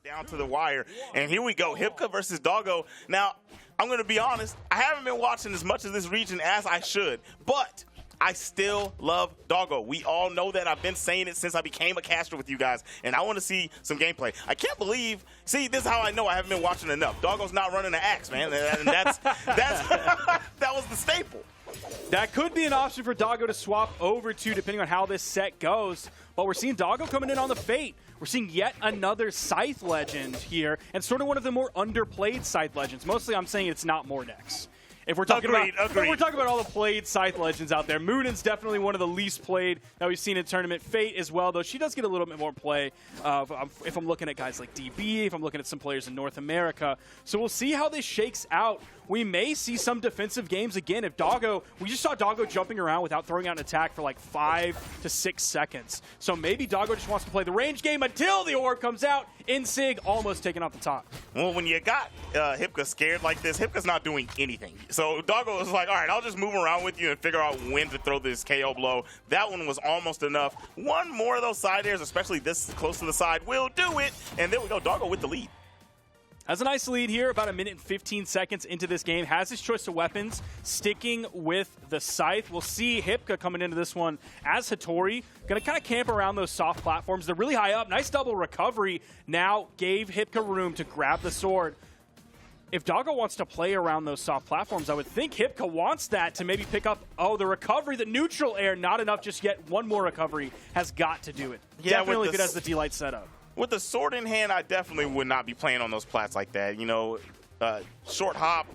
down to the wire. And here we go, Hypka versus Doggo. Now, I'm going to be honest, I haven't been watching as much of this region as I should, but I still love Doggo. We all know that. I've been saying it since I became a caster with you guys, and I want to see some gameplay. I can't believe, see, this is how I know I haven't been watching enough. Doggo's not running an axe, man, and that's that was the staple. That could be an option for Doggo to swap over to, depending on how this set goes. But we're seeing Doggo coming in on the Fate. We're seeing yet another Scythe legend here, and sort of one of the more underplayed Scythe legends. Mostly I'm saying it's not Mordex. If we're talking about all the played Scythe legends out there, Munin's definitely one of the least played that we've seen in tournament. Fate as well, though she does get a little bit more play if I'm looking at guys like DB, if I'm looking at some players in North America. So we'll see how this shakes out. We may see some defensive games again if Doggo, we just saw Doggo jumping around without throwing out an attack for like 5 to 6 seconds. So maybe Doggo just wants to play the range game until the orb comes out. Sig almost taken off the top. Well, when you got Hypka scared like this, Hypka's not doing anything. So Doggo was like, all right, I'll just move around with you and figure out when to throw this KO blow. That one was almost enough. One more of those side airs, especially this close to the side, will do it. And there we go, Doggo with the lead. Has a nice lead here, about 1 minute and 15 seconds into this game. Has his choice of weapons, sticking with the Scythe. We'll see Hypka coming into this one as Hattori. Going to kind of camp around those soft platforms. They're really high up. Nice double recovery. Now gave Hypka room to grab the sword. If Doggo wants to play around those soft platforms, I would think Hypka wants that to maybe pick up, the recovery, the neutral air. Not enough just yet. One more recovery has got to do it. Yeah, definitely if it has the D-Light setup. With the sword in hand, I definitely would not be playing on those plats like that. You know, short hop,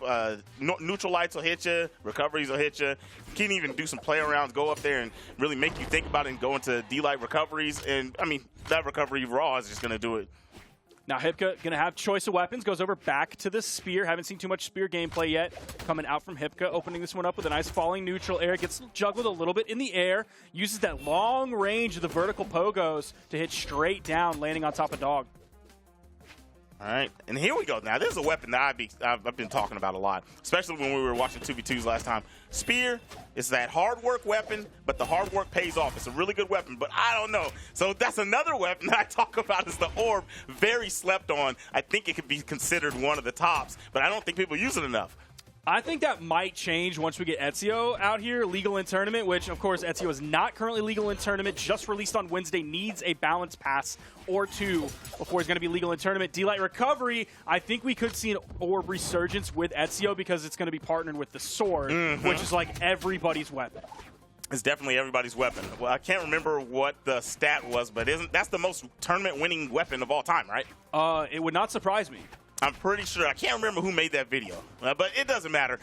neutral lights will hit you, recoveries will hit you. You can't even do some play arounds, go up there and really make you think about it and go into D-Light recoveries. And, I mean, that recovery raw is just going to do it. Now Hypka going to have choice of weapons, goes over back to the spear. Haven't seen too much spear gameplay yet. Coming out from Hypka, opening this one up with a nice falling neutral air. Gets juggled a little bit in the air. Uses that long range of the vertical pogos to hit straight down, landing on top of Dog. All right, and here we go. Now, this is a weapon that I've been talking about a lot, especially when we were watching 2v2s last time. Spear is that hard work weapon, but the hard work pays off. It's a really good weapon, but I don't know. So that's another weapon that I talk about is the orb. Very slept on. I think it could be considered one of the tops, but I don't think people use it enough. I think that might change once we get Ezio out here, legal in tournament, which, of course, Ezio is not currently legal in tournament, just released on Wednesday, needs a balance pass or two before he's going to be legal in tournament. D-Light recovery, I think we could see an orb resurgence with Ezio because it's going to be partnered with the sword, which is like everybody's weapon. It's definitely everybody's weapon. Well, I can't remember what the stat was, but that's the most tournament-winning weapon of all time, right? It would not surprise me. I'm pretty sure. I can't remember who made that video, but it doesn't matter.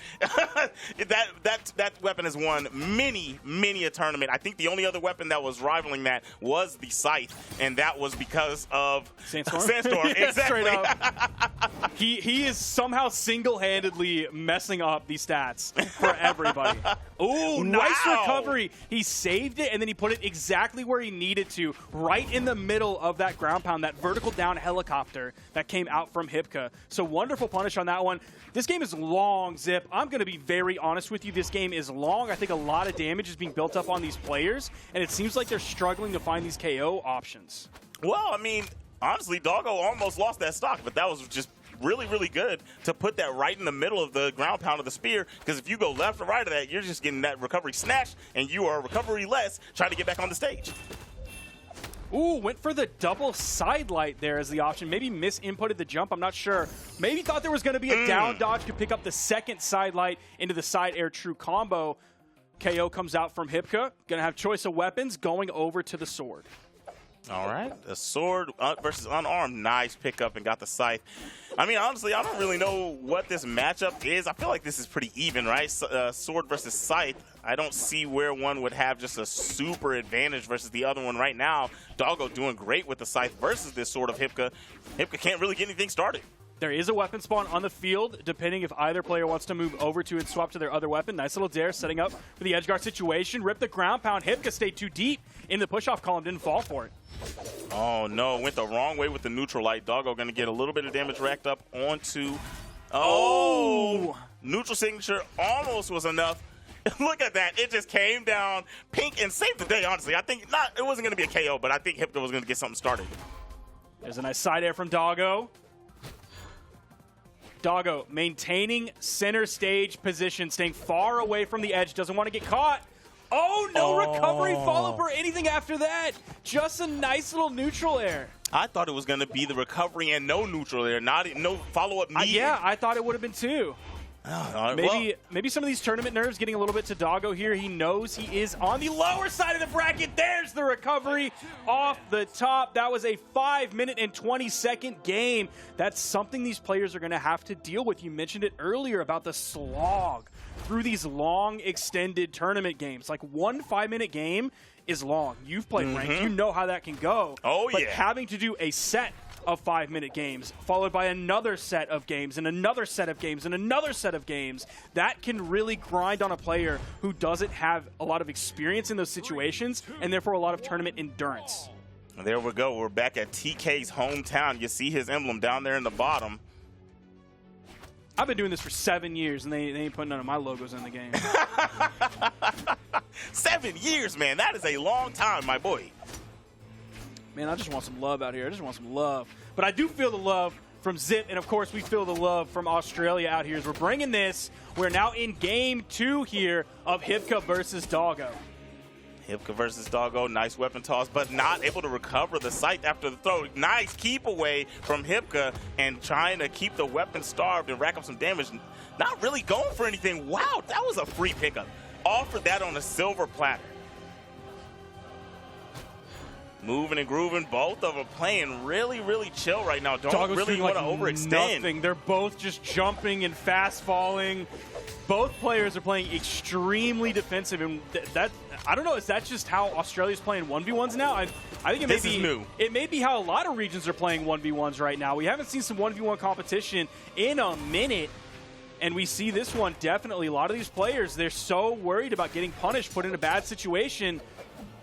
that weapon has won many a tournament. I think the only other weapon that was rivaling that was the Scythe, and that was because of Sandstorm. Sandstorm, exactly. Straight up. He is somehow single-handedly messing up these stats for everybody. Ooh, nice recovery. He saved it, and then he put it exactly where he needed to, right in the middle of that ground pound, that vertical down helicopter that came out from Hypka. So wonderful punish on that one. This game is long, Zip. I'm going to be very honest with you. This game is long. I think a lot of damage is being built up on these players, and it seems like they're struggling to find these KO options. Well, I mean, honestly, Doggo almost lost that stock, but that was just really good to put that right in the middle of the ground pound of the spear, because if you go left or right of that, you're just getting that recovery snatched, and you are recovery less trying to get back on the stage. Ooh, went for the double side light there as the option. Maybe misinputted the jump. I'm not sure. Maybe thought there was going to be a down dodge to pick up the second side light into the side air true combo. KO comes out from Hypka. Going to have choice of weapons going over to the sword. All right, the sword versus unarmed. Nice pickup and got the Scythe. I mean, honestly, I don't really know what this matchup is. I feel like this is pretty even, right? Sword versus Scythe. I don't see where one would have just a super advantage versus the other one right now. Doggo doing great with the Scythe versus this sword of Hypka. Hypka can't really get anything started. There is a weapon spawn on the field, depending if either player wants to move over to and swap to their other weapon. Nice little dare setting up for the edge guard situation. Rip the ground pound. Hypka stayed too deep in the push-off column, didn't fall for it. Oh, no. Went the wrong way with the neutral light. Doggo going to get a little bit of damage racked up onto... Oh! Neutral signature almost was enough. Look at that. It just came down pink and saved the day, honestly. I think it wasn't going to be a KO, but I think Hypka was going to get something started. There's a nice side air from Doggo. Doggo maintaining center stage position, staying far away from the edge, doesn't want to get caught. Oh, no recovery follow for anything after that. Just a nice little neutral air. I thought it was going to be the recovery and no neutral air, no follow-up needed. Yeah, I thought it would have been too. Well, Maybe some of these tournament nerves getting a little bit to Doggo here. He knows he is on the lower side of the bracket. There's the recovery off the top. That was a 5-minute and 20-second game. That's something these players are going to have to deal with. You mentioned it earlier about the slog through these long, extended tournament games. Like 1 5-minute game is long. You've played ranked. You know how that can go. Oh, but yeah. having to do a set of 5-minute games, followed by another set of games, and another set of games, and another set of games, that can really grind on a player who doesn't have a lot of experience in those situations, and therefore a lot of tournament endurance. There we go. We're back at TK's hometown. You see his emblem down there in the bottom. I've been doing this for 7 years, and they ain't putting none of my logos in the game. 7 years, man. That is a long time, my boy. Man, I just want some love out here. I just want some love. But I do feel the love from Zip, and of course we feel the love from Australia out here as we're bringing this. We're now in game 2 here of Hypka versus Doggo. Hypka versus Doggo, nice weapon toss, but not able to recover the sight after the throw. Nice keep away from Hypka and trying to keep the weapon starved and rack up some damage. Not really going for anything. Wow, that was a free pickup. Offered that on a silver platter. Moving and grooving, both of them playing really, really chill right now. Don't really want to overextend. Nothing. They're both just jumping and fast falling. Both players are playing extremely defensive, and that I don't know. Is that just how Australia's playing 1v1s now? I think it may be new. It may be how a lot of regions are playing 1v1s right now. We haven't seen some 1v1 competition in a minute, and we see this one definitely. A lot of these players, they're so worried about getting punished, put in a bad situation.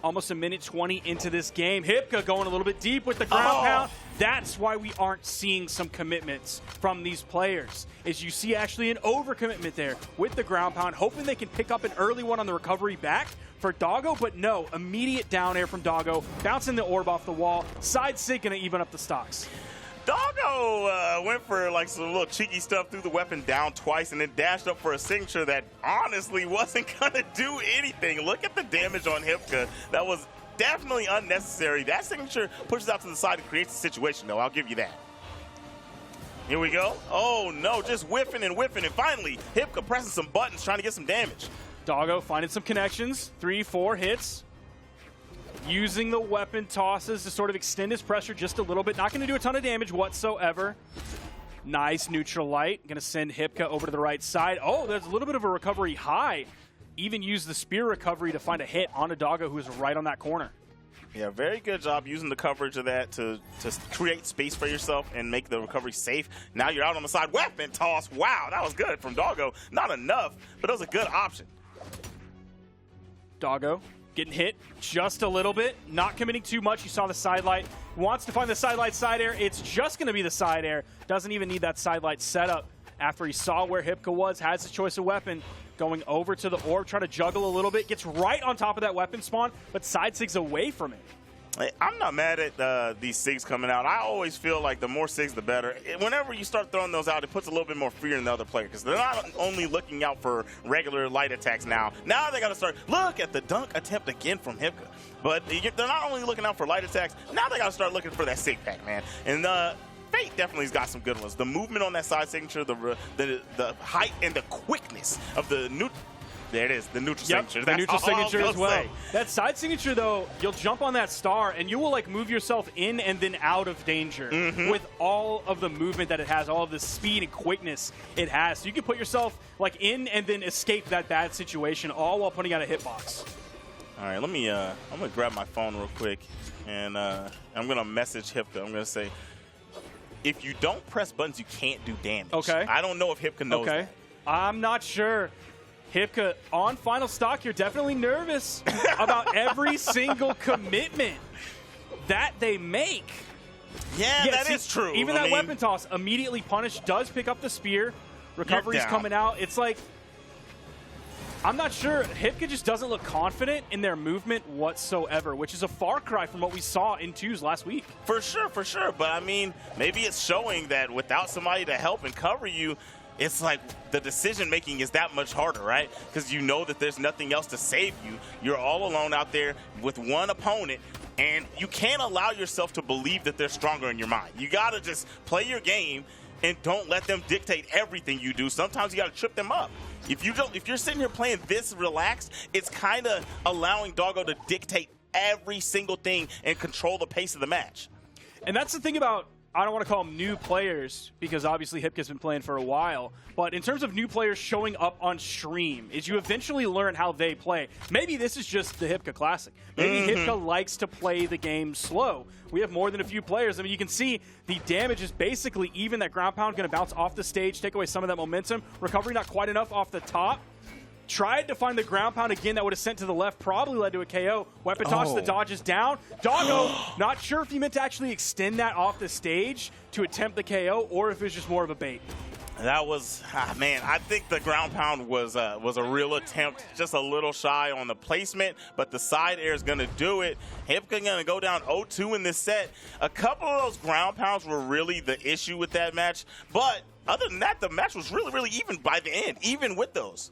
Almost a minute 20 into this game. Hypka going a little bit deep with the ground pound. That's why we aren't seeing some commitments from these players. Is you see actually an overcommitment there with the ground pound, hoping they can pick up an early one on the recovery back for Doggo, but no, immediate down air from Doggo, bouncing the orb off the wall. Side sig gonna even up the stocks. Doggo went for like some little cheeky stuff, threw the weapon down twice, and then dashed up for a signature that honestly wasn't going to do anything. Look at the damage on Hypka. That was definitely unnecessary. That signature pushes out to the side and creates a situation, though. I'll give you that. Here we go. Oh, no, just whiffing and whiffing. And finally, Hypka pressing some buttons, trying to get some damage. Doggo finding some connections. 3-4 hits. Using the weapon tosses to sort of extend his pressure just a little bit. Not going to do a ton of damage whatsoever. Nice neutral light. Going to send Hypka over to the right side. Oh, there's a little bit of a recovery high. Even used the spear recovery to find a hit on a Doggo who is right on that corner. Yeah, very good job using the coverage of that to create space for yourself and make the recovery safe. Now you're out on the side. Weapon toss. Wow, that was good from Doggo. Not enough, but it was a good option. Doggo getting hit just a little bit, not committing too much. You saw the side light. Wants to find the side light side air. It's just going to be the side air. Doesn't even need that side light setup. After he saw where Hypka was, has his choice of weapon, going over to the orb, trying to juggle a little bit, gets right on top of that weapon spawn, but side sigs away from it. I'm not mad at these SIGs coming out. I always feel like the more SIGs, the better. Whenever you start throwing those out, it puts a little bit more fear in the other player because they're not only looking out for regular light attacks now. Now they got to start, look at the dunk attempt again from Hypka. But they're not only looking out for light attacks, now they got to start looking for that SIG pack, man. And Fate definitely has got some good ones. The movement on that side signature, the height and the quickness of the neutral. There it is, the neutral signature. The neutral signature as well. Say. That side signature, though, you'll jump on that star, and you will like move yourself in and then out of danger with all of the movement that it has, all of the speed and quickness it has. So you can put yourself like in and then escape that bad situation, all while putting out a hitbox. All right, let me. I'm gonna grab my phone real quick, and I'm gonna message Hypka. I'm gonna say, if you don't press buttons, you can't do damage. Okay. I don't know if Hypka knows that. I'm not sure. Hypka on final stock, you're definitely nervous about every single commitment that they make. Yeah, that is true. Even that weapon toss, immediately punished, does pick up the spear. Recovery's coming out. It's like, I'm not sure. Hypka just doesn't look confident in their movement whatsoever, which is a far cry from what we saw in 2s last week. For sure, for sure. But, I mean, maybe it's showing that without somebody to help and cover you, it's like the decision-making is that much harder, right? Because you know that there's nothing else to save you. You're all alone out there with one opponent, and you can't allow yourself to believe that they're stronger in your mind. You got to just play your game and don't let them dictate everything you do. Sometimes you got to trip them up. If you're sitting here playing this relaxed, it's kind of allowing Doggo to dictate every single thing and control the pace of the match. And that's the thing about, I don't want to call them new players because obviously Hypka's been playing for a while, but in terms of new players showing up on stream, is you eventually learn how they play. Maybe this is just the Hypka Classic. Maybe Hypka likes to play the game slow. We have more than a few players. I mean, you can see the damage is basically even. That ground pound going to bounce off the stage, take away some of that momentum. Recovery not quite enough off the top. Tried to find the ground pound again. That would have sent to the left, probably led to a KO. Weapon toss, the dodge is down. Doggo, not sure if he meant to actually extend that off the stage to attempt the KO or if it was just more of a bait. That was, man, I think the ground pound was a real attempt, just a little shy on the placement, but the side air is going to do it. Hypka going to go down 0-2 in this set. A couple of those ground pounds were really the issue with that match, but other than that, the match was really, really even by the end, even with those.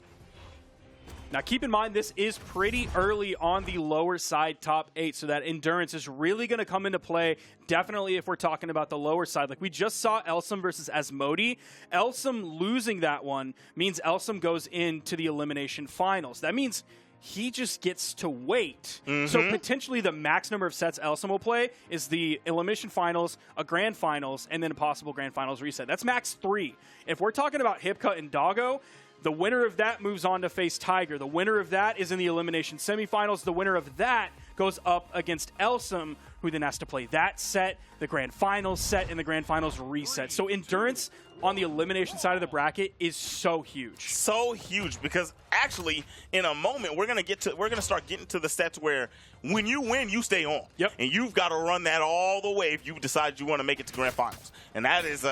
Now, keep in mind, this is pretty early on the lower side top 8, so that endurance is really going to come into play, definitely if we're talking about the lower side. Like we just saw Elsem versus Asmodee. Elsem losing that one means Elsem goes into the elimination finals. That means he just gets to wait. So potentially the max number of sets Elsem will play is the elimination finals, a grand finals, and then a possible grand finals reset. That's max 3. If we're talking about Hypka and Doggo, the winner of that moves on to face Tiger. The winner of that is in the elimination semifinals. The winner of that goes up against Elsem, who then has to play that set, the grand finals set, and the grand finals reset. So endurance on the elimination side of the bracket is so huge. So huge because actually in a moment we're gonna start getting to the sets where when you win, you stay on. Yep. And you've got to run that all the way if you decide you want to make it to grand finals. And that is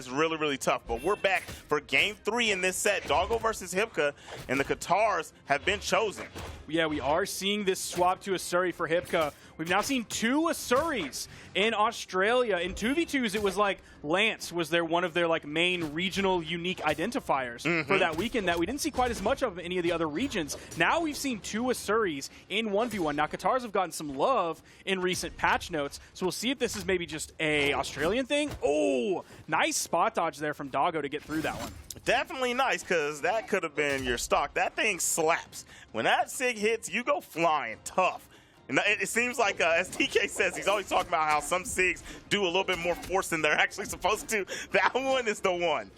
really, really tough. But we're back for game 3 in this set. Doggo versus Hypka, and the Qatars have been chosen. Yeah, we are seeing this swap to Asuri for Hypka. We've now seen 2 Asuris in Australia. In 2v2s, it was like Lance was one of their like main regional unique identifiers for that weekend that we didn't see quite as much of in any of the other regions. Now we've seen 2 Asuris in 1v1. Now Qatars have gotten some love in recent patch notes, so we'll see if this is maybe just a Australian thing. Oh, nice spot dodge there from Doggo to get through that one. Definitely nice, because that could have been your stock. That thing slaps. When that SIG hits, you go flying tough. And it seems like, as TK says, he's always talking about how some SIGs do a little bit more force than they're actually supposed to. That one is the one.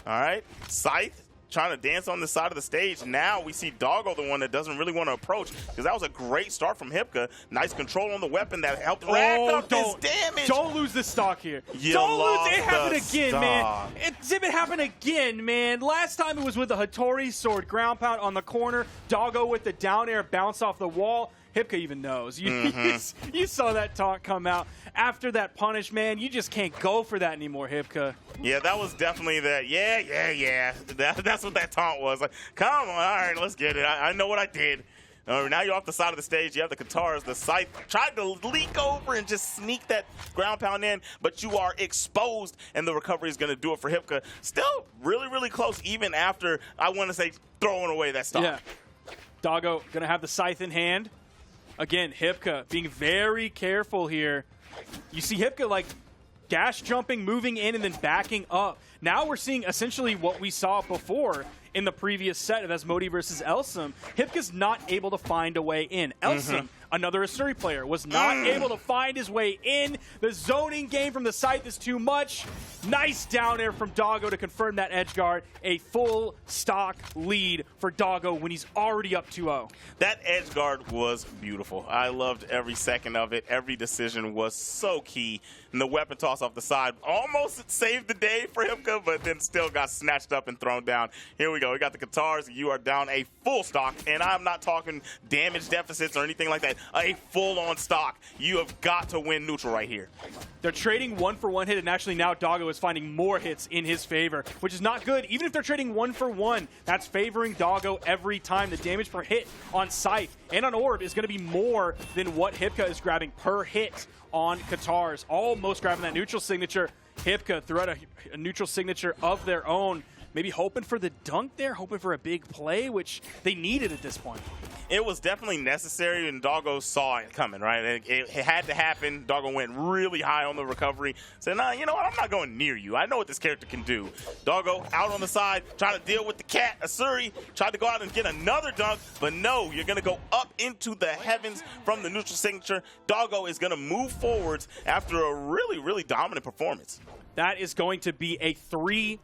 All right, Scythe trying to dance on the side of the stage. Now we see Doggo, the one that doesn't really want to approach, because that was a great start from Hypka. Nice control on the weapon that helped rack up his damage. Don't lose the stock here. You don't lost lose it. It happened again, stock. man. It happened again, man. Last time it was with the Hattori sword ground pound on the corner. Doggo with the down air bounce off the wall. Hypka even knows. You saw that taunt come out. After that punish, man, you just can't go for that anymore, Hypka. Yeah, that was definitely that. Yeah. That's what that taunt was. Like, come on, all right, let's get it. I know what I did. Now you're off the side of the stage. You have the Qatars. The Scythe tried to leak over and just sneak that ground pound in, but you are exposed, and the recovery is going to do it for Hypka. Still really, really close, even after, I want to say, throwing away that stock. Yeah. Doggo going to have the Scythe in hand. Again, Hypka being very careful here. You see Hypka like dash jumping, moving in, and then backing up. Now we're seeing essentially what we saw before in the previous set of Asmodee versus Elsem. Hypka's not able to find a way in. Elsem, another Asuri player, was not able to find his way in. The zoning game from the Scythe is too much. Nice down air from Doggo to confirm that edge guard. A full stock lead for Doggo when he's already up 2-0. That edge guard was beautiful. I loved every second of it. Every decision was so key. And the weapon toss off the side almost saved the day for Hypka, but then still got snatched up and thrown down. Here we go. We got the Qatars. You are down a full stock, and I'm not talking damage deficits or anything like that. a full-on stock. You have got to win neutral right here. They're trading 1-for-1 hit, and actually now Doggo is finding more hits in his favor, which is not good. Even if they're trading 1-for-1, that's favoring Doggo every time. The damage per hit on Scythe and on Orb is going to be more than what Hypka is grabbing per hit on Katars. Almost grabbing that neutral signature. Hypka threw out a neutral signature of their own. Maybe hoping for the dunk there, hoping for a big play, which they needed at this point. It was definitely necessary, and Doggo saw it coming, right? It had to happen. Doggo went really high on the recovery. Said, nah, you know what? I'm not going near you. I know what this character can do. Doggo out on the side, trying to deal with the cat. Asuri tried to go out and get another dunk, but no, you're going to go up into the heavens from the neutral signature. Doggo is going to move forwards after a really, really dominant performance. That is going to be a 3-0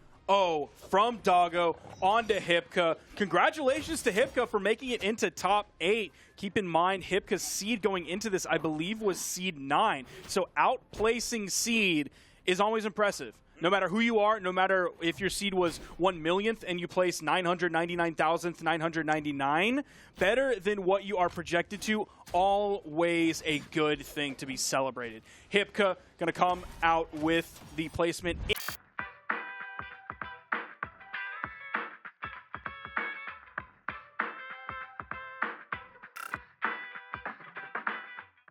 from Doggo onto Hypka. Congratulations to Hypka for making it into top 8. Keep in mind, Hypka's seed going into this, I believe, was seed 9. So outplacing seed is always impressive. No matter who you are, no matter if your seed was 1,000,000th and you place 999,999, better than what you are projected to, always a good thing to be celebrated. Hypka going to come out with the placement